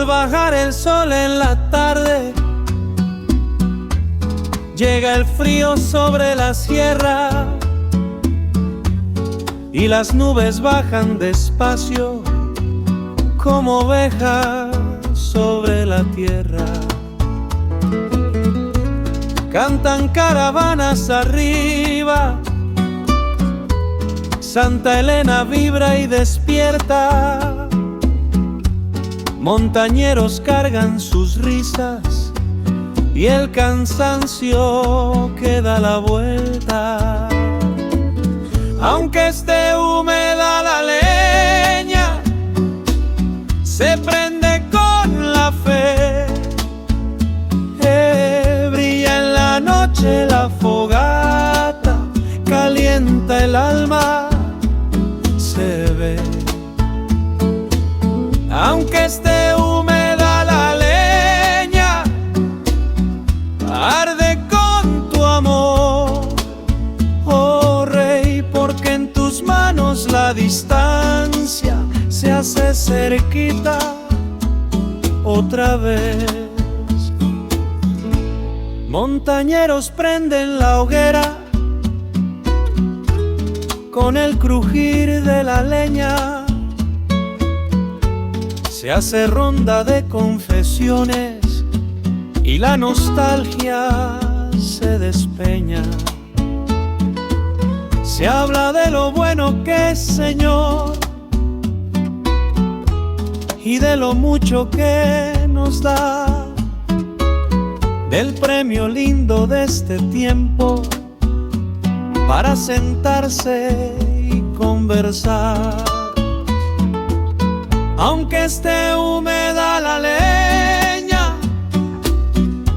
Al bajar el sol en la tarde, llega el frío sobre la sierra y las nubes bajan despacio como ovejas sobre la tierra. Cantan caravanas arriba, Santa Elena vibra y despierta. Montañeros cargan sus risas y el cansancio que da la vuelta. Aunque esté húmeda la leña, se prende con la fe. Brilla en la noche la fogata, calienta el alma, se ve. Aunque esté húmeda la leña, arde con tu amor, oh Rey, porque en tus manos la distancia se hace cerquita otra vez. Montañeros prenden la hoguera con el crujir de la leña. Se hace ronda de confesiones y la nostalgia se despeña. Se habla de lo bueno que es, Señor, y de lo mucho que nos da, del premio lindo de este tiempo para sentarse y conversar. Aunque esté húmeda la leña,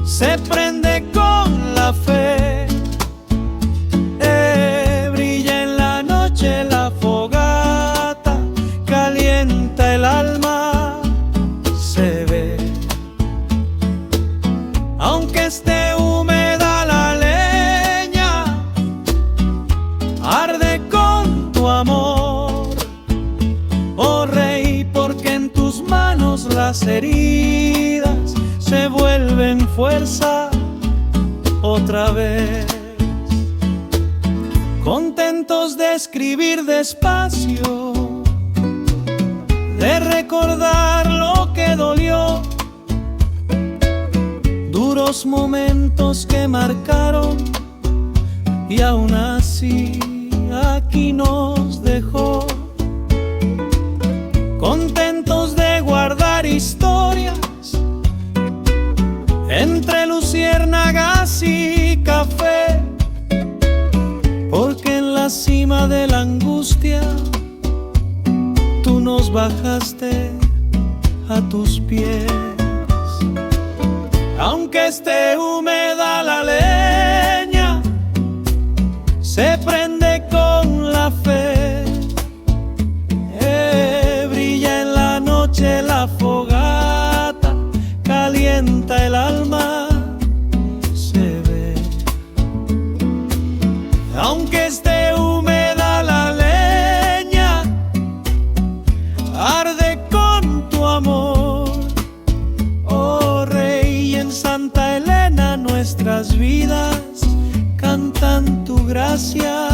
se prende con la fe. Brilla en la noche la fogata, calienta el alma, se ve. Aunque esté húmeda la leña, arde con tu amor, oh Rey, porque en tus manos las heridas se vuelven fuerza otra vez. Contentos de escribir despacio, de recordar lo que dolió, duros momentos que marcaron y aún así aquí nos dejó. Contentos de guardar historias entre luciérnagas y café, porque en la cima de la angustia tú nos bajaste a tus pies. Aunque esté húmeda la leña, se prende con la fe. Brilla en la noche la fogata, calienta el alma, se ve. Aunque esté húmeda la leña, arde con tu amor, oh Rey. En Santa Elena nuestras vidas cantan tu gracia.